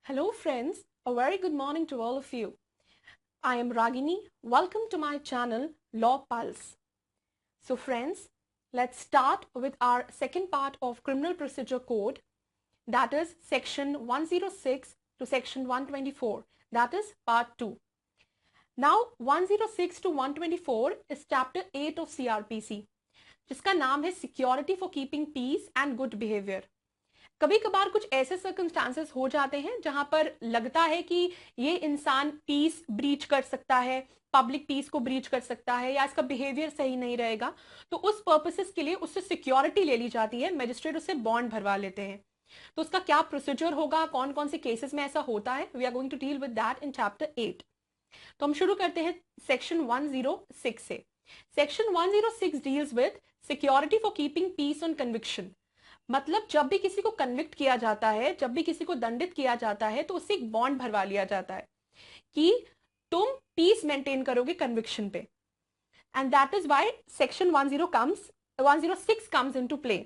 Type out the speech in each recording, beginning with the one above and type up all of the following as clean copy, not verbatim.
Hello friends, a very good morning to all of you. I am Ragini. Welcome to my channel Law Pulse. So friends, let's start with our second part of Criminal Procedure Code, that is section 106 to section 124, that is part 2. Now 106 to 124 is chapter 8 of CrPC, जिसका नाम है Security for Keeping Peace and Good Behavior. कभी कभार कुछ ऐसे circumstances हो जाते हैं जहां पर लगता है कि ये इंसान पीस ब्रीच कर सकता है, पब्लिक पीस को ब्रीच कर सकता है या इसका बिहेवियर सही नहीं रहेगा, तो उस पर्पसेस के लिए उससे सिक्योरिटी ले ली जाती है, मैजिस्ट्रेट उससे बॉन्ड भरवा लेते हैं. तो उसका क्या प्रोसीजर होगा, कौन कौन से केसेस में ऐसा होता है, we are going to deal with that in chapter 8. तो हम शुरू करते हैं सेक्शन 106 से. Section 106 deals with security for keeping peace on conviction. मतलब जब भी किसी को कन्विक्ट किया जाता है, जब भी किसी को दंडित किया जाता है, तो उससे एक बॉन्ड भरवा लिया जाता है कि तुम पीस मेंटेन करोगे कन्विक्शन पे. And that is why section 106 comes into play.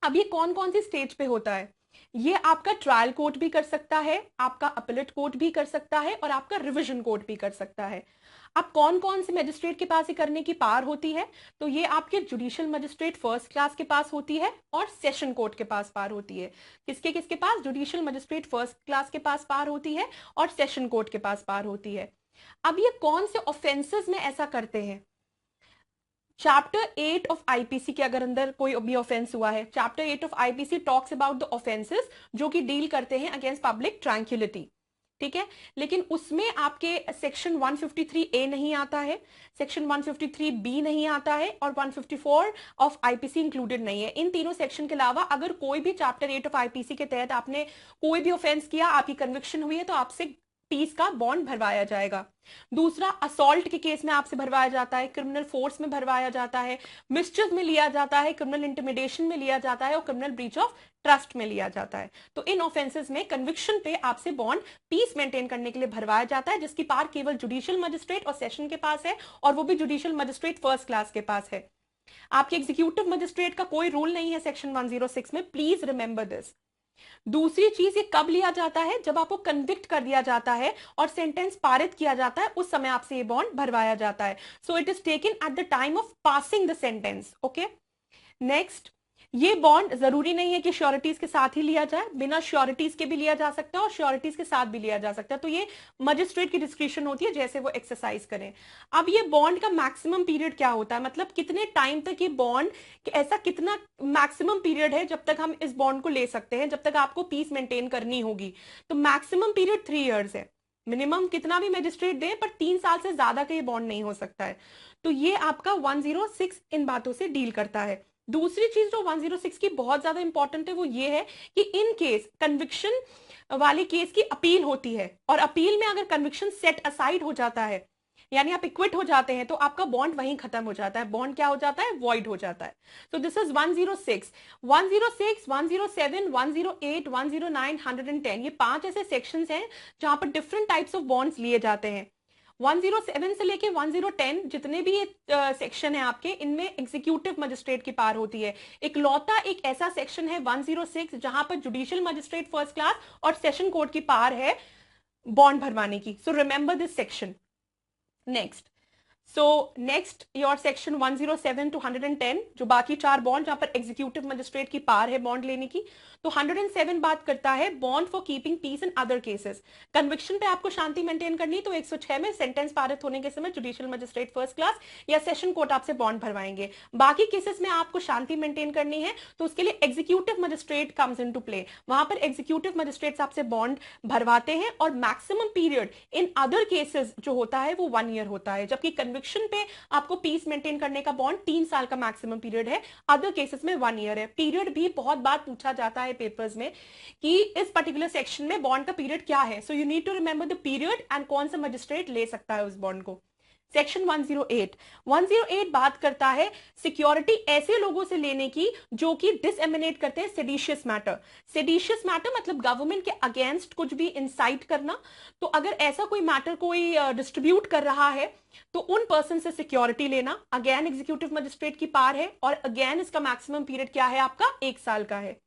अब ये कौन कौन सी स्टेज पे होता है? ये आपका ट्रायल कोर्ट भी कर सकता है, आपका अपीलेट कोर्ट भी कर सकता है और आपका रिवीजन कोर्ट भी कर सकता है. अब कौन कौन से मजिस्ट्रेट के पास ये करने की पावर होती है? तो ये आपके जुडिशियल मजिस्ट्रेट फर्स्ट क्लास के पास होती है और सेशन कोर्ट के पास पावर होती है. किसके किसके पास? जुडिशियल मजिस्ट्रेट फर्स्ट क्लास के पास पावर होती है और सेशन कोर्ट के पास पावर होती है. अब ये कौन से ऑफेंसेस में ऐसा करते हैं? चैप्टर 8 ऑफ आईपीसी के अगर अंदर कोई भी ऑफेंस हुआ है, chapter 8 of IPC talks about the offences जो कि डील करते हैं अगेंस्ट पब्लिक ट्रैंक्विलिटी. ठीक है, लेकिन उसमें आपके सेक्शन 153A नहीं आता है, सेक्शन 153B नहीं आता है और 154 ऑफ आईपीसी इंक्लूडेड नहीं है. इन तीनों सेक्शन के अलावा अगर कोई भी चैप्टर 8 ऑफ आईपीसी के तहत आपने कोई भी ऑफेंस किया, आपकी कन्विक्शन हुई है, तो आपसे पीस का बॉन्ड भरवाया जाएगा. दूसरा, असॉल्ट के केस में आपसे भरवाया जाता है, क्रिमिनल फोर्स में भरवाया जाता है, मिसचिफ में लिया जाता है, क्रिमिनल इंटिमिडेशन में लिया जाता है और क्रिमिनल ब्रीच ऑफ ट्रस्ट में लिया जाता है. तो इन ऑफेंसेस में कन्विक्शन पे आपसे बॉन्ड पीस मेंटेन करने के लिए भरवाया जाता है, जिसकी पावर केवल जुडिशियल मजिस्ट्रेट और सेशन के पास है, और वो भी जुडिशियल मजिस्ट्रेट फर्स्ट क्लास के पास है. आपके एग्जीक्यूटिव मजिस्ट्रेट का कोई रूल नहीं है सेक्शन 106 में, प्लीज रिमेंबर दिस. दूसरी चीज, ये कब लिया जाता है? जब आपको कन्विक्ट कर दिया जाता है और सेंटेंस पारित किया जाता है, उस समय आपसे ये बॉन्ड भरवाया जाता है. So it is taken at the time of passing the sentence. Okay, next, ये बॉन्ड जरूरी नहीं है कि श्योरिटीज के साथ ही लिया जाए, बिना श्योरिटीज के भी लिया जा सकता है और श्योरिटीज के साथ भी लिया जा सकता है. तो ये मजिस्ट्रेट की डिस्क्रिप्शन होती है, जैसे वो एक्सरसाइज करें. अब ये बॉन्ड का मैक्सिमम पीरियड क्या होता है, मतलब कितने टाइम तक ये बॉन्ड, ऐसा कितना मैक्सिमम पीरियड है जब तक हम इस बॉन्ड को ले सकते हैं, जब तक आपको पीस मेंटेन करनी होगी. तो मैक्सिमम पीरियड 3 ईयर्स है. मिनिमम कितना भी मैजिस्ट्रेट दे, पर 3 साल से ज्यादा का ये बॉन्ड नहीं हो सकता है. तो ये आपका 106 इन बातों से डील करता है. दूसरी चीज जो 106 की बहुत ज्यादा इंपॉर्टेंट है वो ये है कि इन केस कन्विक्शन वाले केस की अपील होती है, और अपील में अगर कन्विक्शन सेट असाइड हो जाता है, यानी आप इक्विट हो जाते हैं, तो आपका बॉन्ड वहीं खत्म हो जाता है. बॉन्ड क्या हो जाता है? वॉइड हो जाता है. तो दिस इज 106, 107, 108, 109, 110. ये 5 ऐसे सेक्शंस हैं जहां पर डिफरेंट टाइप्स ऑफ बॉन्ड्स लिए जाते हैं. 107 से लेके 1010 जितने भी ये सेक्शन है आपके, इनमें एग्जीक्यूटिव मजिस्ट्रेट की पावर होती है. इकलौता एक ऐसा सेक्शन है 106 जहां पर जुडिशियल मजिस्ट्रेट फर्स्ट क्लास और सेशन कोर्ट की पावर है बॉन्ड भरवाने की. So remember this section. Next your section 107 to 110, जो बाकी 4 बॉन्ड जहां पर एग्जीक्यूटिव मजिस्ट्रेट की पावर है बॉन्ड लेने की. तो 107 बात करता है bond for keeping peace in other cases. Conviction पे आपको शांति मेंटेन करनी, तो 106 में सेंटेंस पारित होने के समय जुडिशियल मजिस्ट्रेट फर्स्ट क्लास या सेशन कोर्ट आपसे बॉन्ड भरवाएंगे. बाकी केसेस में आपको शांति मेंटेन करनी है, तो उसके लिए executive magistrate comes in to play. वहां पर एग्जीक्यूटिव मजिस्ट्रेट आपसे बॉन्ड भरवाते हैं, और maximum period in other cases जो होता है वो 1 ईयर होता है, जबकि कन्विक्शन पे आपको पीस मेंटेन करने का बॉन्ड 3 साल का मैक्सिमम पीरियड है, अदर केसेस में 1 ईयर है. पीरियड भी बहुत बार पूछा जाता है पेपर्स में कि इस पर्टिकुलर सेक्शन में बॉन्ड का पीरियड क्या है. So you need to remember the period and कौन सा मजिस्ट्रेट ले सकता है उस बॉन्ड को. सेक्शन 108 बात करता है सिक्योरिटी ऐसे लोगों से लेने की जो कि डिसएमिनेट करते हैं सेडिशियस मैटर. सेडिशियस मैटर मतलब गवर्नमेंट के अगेंस्ट कुछ भी इंसाइट करना. तो अगर ऐसा कोई मैटर कोई डिस्ट्रीब्यूट कर रहा है, तो उन पर्सन से सिक्योरिटी लेना. अगेन एग्जीक्यूटिव मजिस्ट्रेट की पावर है, और अगेन इसका मैक्सिमम पीरियड क्या है आपका? 1 साल का है.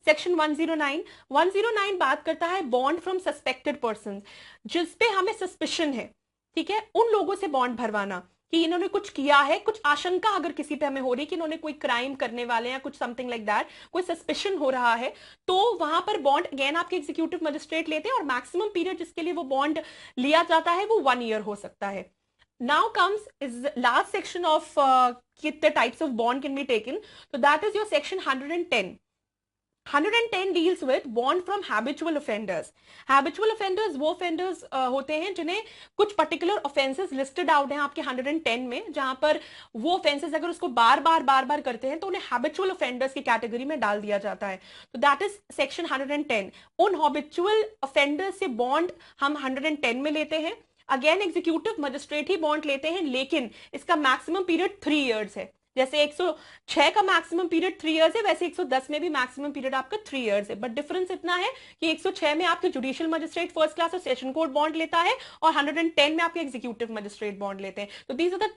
सेक्शन 109 बात करता है बॉन्ड फ्रॉम सस्पेक्टेड पर्सन, जिस पे हमें सस्पिशन है, ठीक है, उन लोगों से बॉन्ड भरवाना कि इन्होंने कुछ किया है, कुछ आशंका अगर किसी पे हमें हो रही है कि इन्होंने कोई क्राइम करने वाले हैं, कुछ समथिंग लाइक दैट, कोई सस्पिशन हो रहा है, तो वहां पर बॉन्ड अगेन आपके एग्जीक्यूटिव मजिस्ट्रेट लेते हैं और मैक्सिमम पीरियड जिसके लिए वो बॉन्ड लिया जाता है वो 1 ईयर हो सकता है। Now comes is last section of the types of bond can be taken. So that is your section 110. 110 deals with bond from habitual offenders. Habitual offenders वो offenders होते हैं जिन्हें कुछ particular offenses listed out हैं आपके 110 में, जहां पर वो offenses अगर उसको बार बार करते हैं तो उन्हें habitual offenders की कैटेगरी में डाल दिया जाता है। तो that is section 110. उन habitual offenders से bond हम 110 में लेते हैं। अगेन एग्जीक्यूटिव मजिस्ट्रेट ही बॉन्ड लेते हैं, लेकिन इसका मैक्सिमम पीरियड 3 इयर्स है। जैसे 106 का मैक्सिमम पीरियड 3 इयर्स है, वैसे 110 में भी मैक्सिमम पीरियड आपका 3 इयर्स है। बट डिफरेंस इतना है कि 106 में आपके जुडिशियल मजिस्ट्रेट फर्स्ट क्लास और सेशन कोर्ट बॉन्ड लेता है और 110 में आपके एग्जीक्यूटिव मजिस्ट्रेट बॉन्ड लेते हैं। तो these are the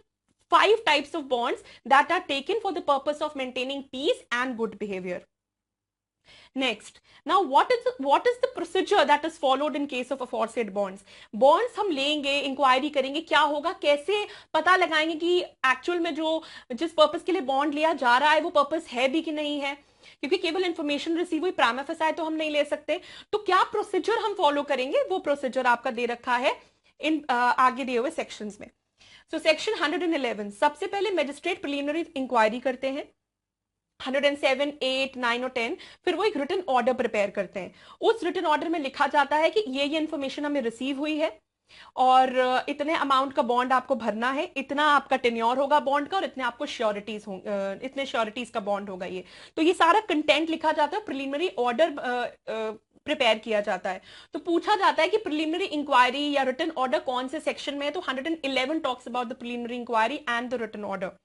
5 types of bonds that are taken for the purpose of maintaining peace and good behaviour. Next, now what is the procedure that is followed in case of aforesaid bonds? Bonds हम लेंगे, inquiry करेंगे, क्या होगा, कैसे पता लगाएंगे कि actual में जो जिस पर्पस के लिए बॉन्ड लिया जा रहा है वो पर्पस है भी कि नहीं है, क्योंकि केवल इंफॉर्मेशन रिसीव हुई, प्राइमा फेसाई तो हम नहीं ले सकते। तो क्या प्रोसीजर हम फॉलो करेंगे, वो प्रोसीजर आपका दे रखा है इन आगे दिए हुए सेक्शंस में। सो सेक्शन 111, सबसे पहले मैजिस्ट्रेट प्रिलिमिनरी इंक्वायरी करते हैं। 107, 8, 9 और 10 फिर वो एक रिटन ऑर्डर प्रिपेयर करते हैं। उस रिटन ऑर्डर में लिखा जाता है कि ये इंफॉर्मेशन हमें रिसीव हुई है और इतने अमाउंट का बॉन्ड आपको भरना है, इतना आपका टेन्योर होगा बॉन्ड का और इतने आपको श्योरिटीज इतने श्योरिटीज का बॉन्ड होगा ये। तो ये सारा कंटेंट लिखा जाता है, प्रिलिमिनरी ऑर्डर प्रिपेयर किया जाता है। तो पूछा जाता है कि प्रिलिमिनरी इंक्वायरी या रिटन ऑर्डर कौन से सेक्शन में है, तो 111 talks about the preliminary inquiry and the written order.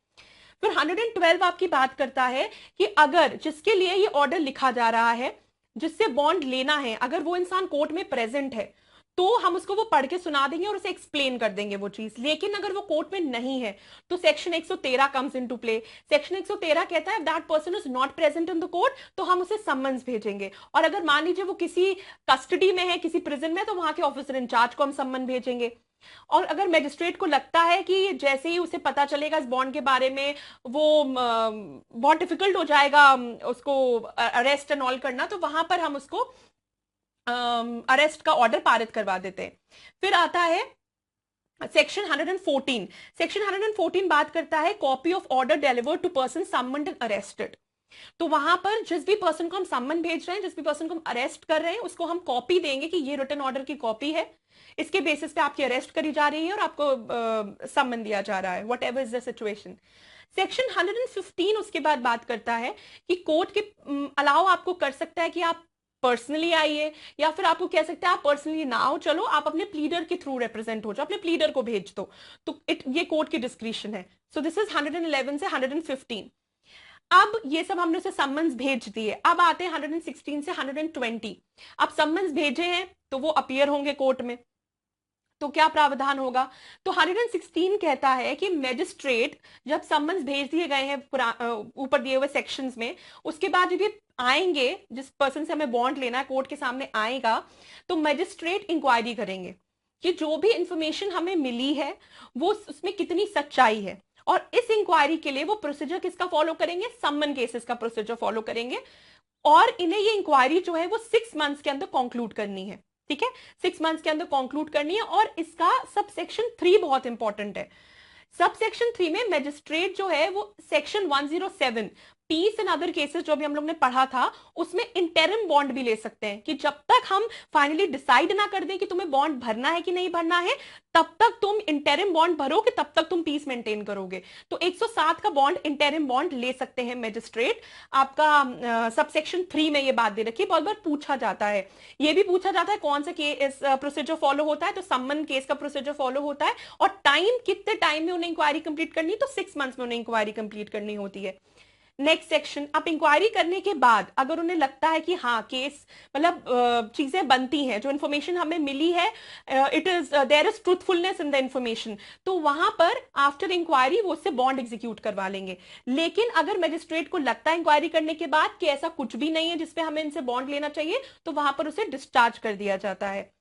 फिर 112 आपकी बात करता है कि अगर जिसके लिए ये ऑर्डर लिखा जा रहा है, जिससे बॉन्ड लेना है, अगर वो इंसान कोर्ट में प्रेजेंट है तो हम उसको वो पढ़ के सुना देंगे और उसे एक्सप्लेन कर देंगे वो चीज। लेकिन अगर वो कोर्ट में नहीं है तो section 113 comes into play. Section 113 कहता है that person is not present in the court, तो हम उसे समन्स भेजेंगे। और अगर मान लीजिए वो किसी कस्टडी में है, किसी प्रिजन में, तो वहां के ऑफिसर इंचार्ज को हम समन भेजेंगे। और अगर मैजिस्ट्रेट को लगता है कि जैसे ही उसे पता चलेगा इस बॉन्ड के बारे में वो बहुत डिफिकल्ट हो जाएगा उसको अरेस्ट एंड ऑल करना, तो वहां पर हम उसको अरेस्ट का ऑर्डर पारित करवा देते हैं। फिर आता है सेक्शन 114। सेक्शन 114 बात करता है copy of order delivered to person summoned and arrested. तो वहां पर जिस भी पर्सन को हम समन भेज रहे हैं, जिस भी पर्सन को हम अरेस्ट कर रहे हैं, उसको हम कॉपी देंगे कि ये रिटन ऑर्डर की कॉपी है, इसके बेसिस पे आपकी अरेस्ट करी जा रही है और आपको समन दिया जा रहा है, what ever is the situation. Section 115 उसके बाद बात करता है कि कोर्ट के अलाउ आपको कर सकता है कि आप पर्सनली आइए, या फिर आपको कह सकते हैं आप पर्सनली ना आओ, चलो आप अपने प्लीडर के थ्रू रिप्रेजेंट हो जाओ, अपने प्लीडर को भेज दो, तो ये कोर्ट की डिस्क्रिशन है। सो दिस इज 111 से 115। अब ये सब हमने उसे सम्मन्स भेज दिए। अब आते हैं 116 से 120। अब सम्मन्स भेजे हैं तो वो अपीयर होंगे कोर्ट में, तो क्या प्रावधान होगा, तो 116 कहता है कि मैजिस्ट्रेट जब सम्मन्स भेज दिए गए हैं ऊपर दिए हुए सेक्शंस में, उसके बाद जब ये आएंगे, जिस पर्सन से हमें बॉन्ड लेना है कोर्ट के सामने आएगा, तो मैजिस्ट्रेट इंक्वायरी करेंगे कि जो भी इंफॉर्मेशन हमें मिली है वो उसमें कितनी सच्चाई है। और इस इंक्वायरी के लिए वो प्रोसीजर किसका फॉलो करेंगे, सम्मन केसेस का प्रोसीजर फॉलो करेंगे। और इन्हें ये इंक्वायरी जो है वो 6 मंथ्स के अंदर कंक्लूड करनी है, ठीक है, 6 मंथ्स के अंदर कंक्लूड करनी है। और इसका सब सेक्शन 3 बहुत इंपॉर्टेंट है। सब सेक्शन 3 में मैजिस्ट्रेट जो है वो section 107 peace and other cases जो भी हम लोग ने पढ़ा था, उसमें इंटरिम बॉन्ड भी ले सकते हैं कि जब तक हम फाइनली डिसाइड ना कर दें कि तुम्हें बॉन्ड भरना है कि नहीं भरना है, तब तक तुम इंटरिम बॉन्ड भरोगे, तब तक तुम पीस मेंटेन करोगे। तो 107 का बॉन्ड इंटरिम बॉन्ड ले सकते हैं मैजिस्ट्रेट। आपका सब सेक्शन 3 में ये बात दे रखी है, बहुत बार पूछा जाता है। ये भी पूछा जाता है कौन सा केस प्रोसीजर फॉलो होता है, तो सम्मन केस का प्रोसीजर फॉलो होता है। और टाइम कितने टाइम में उन्हें इंक्वायरी कंप्लीट करनी, तो 6 मंथ्स में उन्हें इंक्वायरी कंप्लीट करनी होती है। नेक्स्ट सेक्शन, अब इंक्वायरी करने के बाद अगर उन्हें लगता है कि हाँ केस मतलब चीजें बनती हैं, जो इन्फॉर्मेशन हमें मिली है, it is there is truthfulness in the information, तो वहां पर आफ्टर इंक्वायरी वो उससे बॉन्ड एग्जीक्यूट करवा लेंगे। लेकिन अगर मजिस्ट्रेट को लगता है इंक्वायरी करने के बाद कि ऐसा कुछ भी नहीं है जिसपे हमें इनसे बॉन्ड लेना चाहिए, तो वहां पर उसे डिस्चार्ज कर दिया जाता है।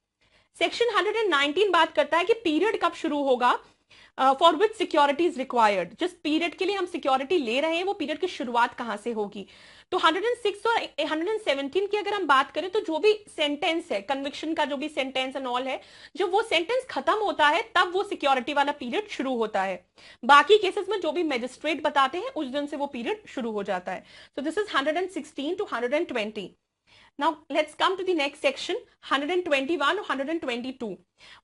सेक्शन 119 बात करता है कि पीरियड कब शुरू होगा for which security is required, जिस पीरियड के लिए हम सिक्योरिटी ले रहे हैं वो पीरियड की शुरुआत कहां से होगी। तो 106 और 117 की अगर हम बात करें तो जो भी सेंटेंस है, कन्विक्शन का जो भी सेंटेंस एंड ऑल है, जब वो सेंटेंस खत्म होता है तब वो सिक्योरिटी वाला पीरियड शुरू होता है। बाकी केसेस में जो भी मैजिस्ट्रेट बताते हैं उस दिन से वो पीरियड शुरू हो जाता है। So this is 116 to 120। Now let's come to the next section, 121 और 122।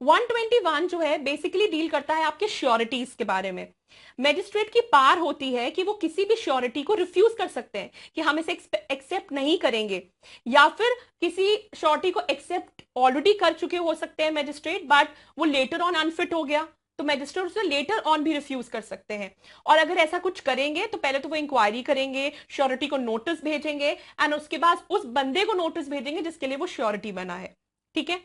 121 जो है बेसिकली डील करता है आपके श्योरिटीज के बारे में। मैजिस्ट्रेट की पार होती है कि वो किसी भी श्योरिटी को रिफ्यूज कर सकते हैं कि हम इसे एक्सेप्ट नहीं करेंगे, या फिर किसी श्योरिटी को एक्सेप्ट ऑलरेडी कर चुके हो सकते हैं मैजिस्ट्रेट, बट वो लेटर ऑन अनफिट हो गया तो मैजिस्ट्रेट उसे लेटर ऑन भी रिफ्यूज कर सकते हैं। और अगर ऐसा कुछ करेंगे तो पहले तो वो इंक्वायरी करेंगे, श्योरिटी को नोटिस भेजेंगे एंड उसके बाद उस बंदे को नोटिस भेजेंगे जिसके लिए वो श्योरिटी बना है। ठीक है।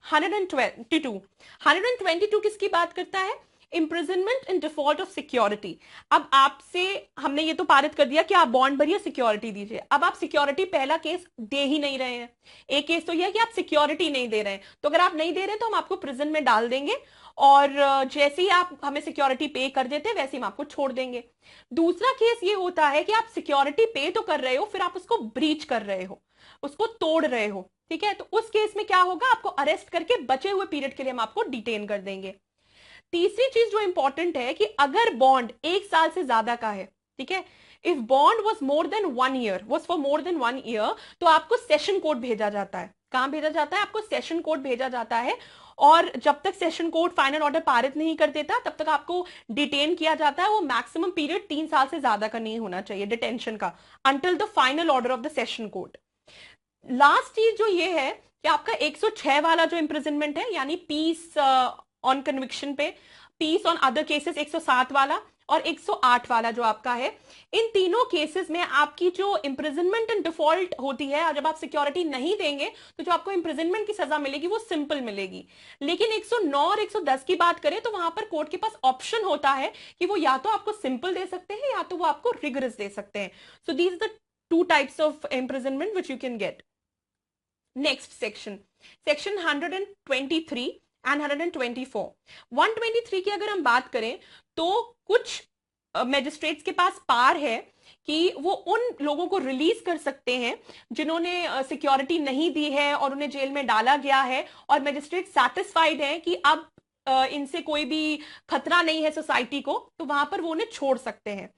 122 किसकी बात करता है? Imprisonment in default of security. अब आपसे हमने ये तो पारित कर दिया कि आप बॉन्ड भरिए, सिक्योरिटी दीजिए। अब आप सिक्योरिटी पहला केस दे ही नहीं रहे हैं। एक केस तो यह है कि आप सिक्योरिटी नहीं दे रहे हैं, तो अगर आप नहीं दे रहे हैं तो हम आपको प्रिजन में डाल देंगे और जैसे ही आप हमें सिक्योरिटी पे कर देते हैं वैसे ही हम आपको छोड़ देंगे। दूसरा केस ये होता है कि आप सिक्योरिटी पे तो कर रहे हो, फिर आप उसको ब्रीच कर रहे हो, उसको तोड़ रहे हो। ठीक है, तो उस केस में क्या होगा, आपको अरेस्ट करके बचे हुए पीरियड के लिए हम आपको डिटेन कर देंगे। तीसरी चीज जो इंपॉर्टेंट है कि अगर बॉन्ड 1 साल से ज्यादा का है, ठीक है, if bond was more than 1 year, was for more than 1 year, तो आपको सेशन कोर्ट भेजा जाता है। कहां भेजा जाता है? आपको सेशन कोर्ट भेजा जाता है। और जब तक सेशन कोर्ट फाइनल ऑर्डर पारित नहीं कर देता तब तक आपको डिटेन किया जाता है। वो मैक्सिमम पीरियड 3 साल से ज्यादा का नहीं होना चाहिए डिटेंशन का, until the final order of the session court. Last चीज जो ये है कि आपका 106 वाला जो इम्प्रिजनमेंट है, यानी पीस ऑन कन्विक्शन पे, पीस ऑन अदर केसेस 107 वाला और 108 वाला जो आपका है, इन तीनों केसेस में आपकी जो इम्प्रिजनमेंट इन डिफॉल्ट होती है, जब आप सिक्योरिटी नहीं देंगे तो जो आपको इम्प्रिजनमेंट की सजा मिलेगी वो सिंपल मिलेगी। लेकिन 109 और 110 की बात करें तो वहां पर कोर्ट के पास ऑप्शन होता है कि वो या तो आपको सिंपल दे सकते हैं या तो वो आपको रिगरस दे सकते हैं। So these the 2 types of imprisonment which you can get. Next section 123 and 124। 123 की अगर हम बात करें तो कुछ मैजिस्ट्रेट्स के पास पार है कि वो उन लोगों को रिलीज कर सकते हैं जिन्होंने सिक्योरिटी नहीं दी है और उन्हें जेल में डाला गया है, और मैजिस्ट्रेट सैटिस्फाइड है कि अब इनसे कोई भी खतरा नहीं है सोसाइटी को, तो वहां पर वो उन्हें छोड़ सकते हैं।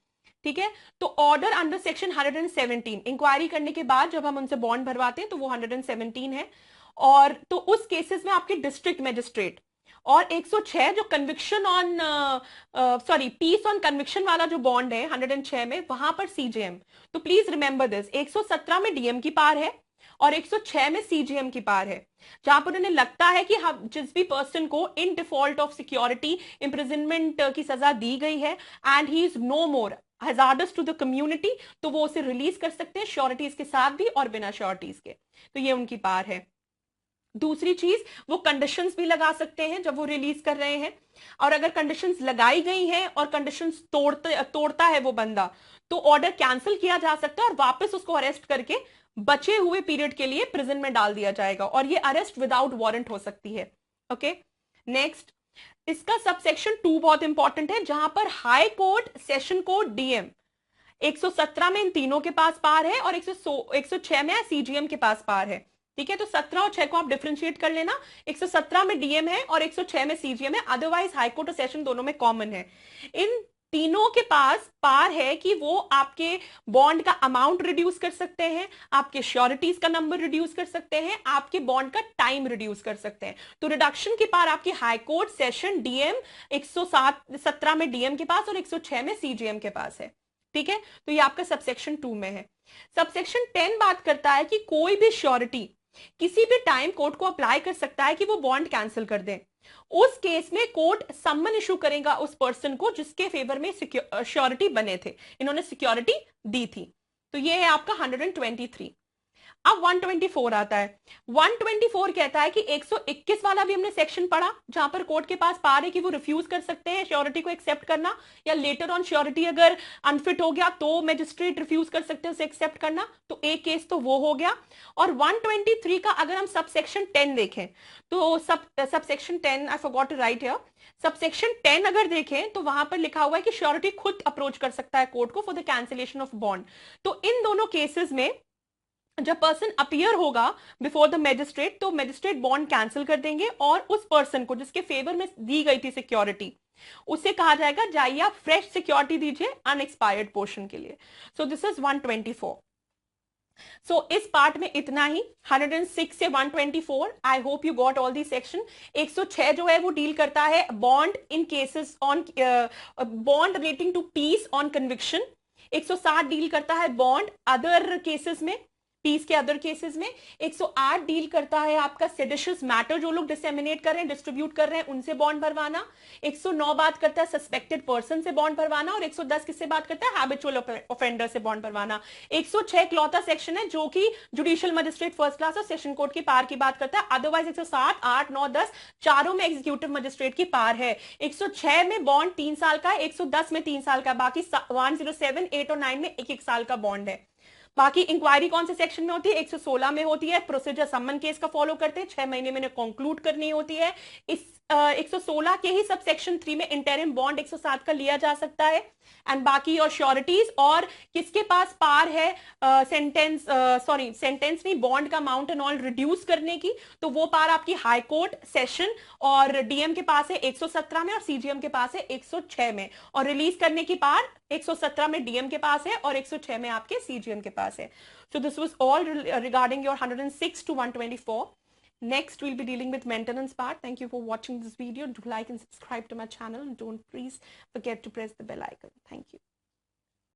ठीक है, तो ऑर्डर अंडर सेक्शन 117, इंक्वायरी करने के बाद जब हम उनसे बॉन्ड भरवाते हैं तो वो 117 है। और तो उस केसेस में आपके डिस्ट्रिक्ट मैजिस्ट्रेट, और 106 जो conviction on peace on conviction वाला जो बॉन्ड है 106 में, वहां पर सीजेएम। तो प्लीज रिमेंबर दिस, 117 में डीएम की पार है और 106 में सीजेएम की पार है, जहां पर उन्हें लगता है कि हम जिस भी पर्सन को in default of security imprisonment की सजा दी गई है and he is no more hazardous to the community, तो वो उसे रिलीज कर सकते हैं, श्योरिटीज के साथ भी और बिना श्योरिटीज के। तो ये उनकी पार है। दूसरी चीज, वो कंडीशंस भी लगा सकते हैं जब वो रिलीज कर रहे हैं, और अगर कंडीशंस लगाई गई हैं और कंडीशंस तोड़ता है वो बंदा, तो ऑर्डर कैंसिल किया जा सकता है और वापस उसको अरेस्ट करके बचे हुए पीरियड के लिए प्रिजन में डाल दिया जाएगा, और ये अरेस्ट विदाउट वारंट हो सकती है। ओके, नेक्स्ट, इसका सबसेक्शन 2 बहुत इंपॉर्टेंट है, जहां पर high court, session court, DM, 117 में इन तीनों के पास पार है और 106 में सीजीएम के पास पार है। ठीक है, तो 17 और 6 को आप डिफरेंशिएट कर लेना, 117 में डीएम है और 106 में सीजीएम है, अदरवाइज हाईकोर्ट और सेशन दोनों में कॉमन है। इन तीनों के पास पार है कि वो आपके बॉन्ड का अमाउंट रिड्यूस कर सकते हैं, आपके श्योरिटीज का नंबर रिड्यूस कर सकते हैं, आपके बॉन्ड का टाइम रिड्यूस कर सकते हैं। तो रिडक्शन के पार आपकी हाईकोर्ट, सेशन, डीएम, 117 में डीएम के पास और 106 में सीजीएम के पास है। ठीक है, तो ये आपका सबसेक्शन 2 में है। सबसेक्शन 10 बात करता है कि कोई भी श्योरिटी किसी भी टाइम कोर्ट को अप्लाई कर सकता है कि वो बॉन्ड कैंसिल कर दें। उस केस में कोर्ट सम्मन इशू करेगा उस पर्सन को जिसके फेवर में श्योरिटी बने थे, इन्होंने सिक्योरिटी दी थी। तो ये है आपका 123। अब 124 आता है। 124 कहता है कि 121 वाला भी हमने सेक्शन पढ़ा जहां पर कोर्ट के पास पावर है कि वो रिफ्यूज कर सकते हैं श्योरिटी को एक्सेप्ट करना, या लेटर ऑन श्योरिटी अगर अनफिट हो गया तो मैजिस्ट्रेट रिफ्यूज कर सकते हैं उसे एक्सेप्ट करना। तो एक केस तो वो हो गया। और 123 का अगर हम सब सेक्शन 10 देखें तो subsection 10 I forgot to write here, subsection 10 अगर देखें तो वहां पर लिखा हुआ है कि श्योरिटी खुद अप्रोच कर सकता है कोर्ट को for the cancellation of bond. तो इन दोनों केसेस में जब पर्सन अपीयर होगा बिफोर द मैजिस्ट्रेट तो मैजिस्ट्रेट बॉन्ड कैंसिल कर देंगे और उस पर्सन को जिसके फेवर में दी गई थी सिक्योरिटी उसे कहा जाएगा जाइए आप फ्रेश सिक्योरिटी दीजिए अनएक्सपायर्ड पोर्शन के लिए। So this is 124। सो इस पार्ट में इतना ही, 106 से 124। I hope you got all the section. 106 जो है वो डील करता है bond in cases on bond relating to peace on conviction. 107 deal करता है बॉन्ड अदर केसेस में, पीस के अदर केसेस में। 108 डील करता है आपका सेडिशियस मैटर, जो लोग डिसेमिनेट कर रहे हैं डिस्ट्रीब्यूट कर रहे हैं उनसे बॉन्ड भरवाना। 109 बात करता है सस्पेक्टेड पर्सन से बॉन्ड भरवाना। और 110 किससे बात करता है हैबिचुअल ऑफेंडर से बॉन्ड भरवाना। 106 इकलौता सेक्शन है जो कि जुडिशियल मजिस्ट्रेट फर्स्ट क्लास और सेशन कोर्ट की पार की बात करता है। अदरवाइज 107, 8, 9, 10 चारों में एग्जीक्यूटिव मजिस्ट्रेट की पार है। 106 में बॉन्ड 3 साल का है, 110 में 3 साल का, बाकी 107, 8 और 9 में 1-1 साल का बॉन्ड है। बाकी इंक्वायरी कौन से सेक्शन में होती है? 116 में होती है। प्रोसीजर सम्मन केस का फॉलो करते हैं, 6 महीने में कंक्लूड करनी होती है। इस 116 के ही सब सेक्शन 3 में इंटरिम बॉन्ड 107 का लिया जा सकता है। एंड बाकी और श्योरिटीज और किसके पास पार है सेंटेंस नहीं, बॉन्ड का अमाउंट एंड ऑल रिड्यूस करने की, तो वो पार आपकी हाई कोर्ट, सेशन और डीएम के पास है 117 में और सीजीएम के पास है 106 में। और रिलीज करने की पार 117 में डीएम के पास है और 106 में आपके सीजीएम के पास है। So this was all regarding your 106 to 124. Next, we'll be dealing with maintenance part. Thank you for watching this video. Do like and subscribe to my channel. And don't please forget to press the bell icon. Thank you.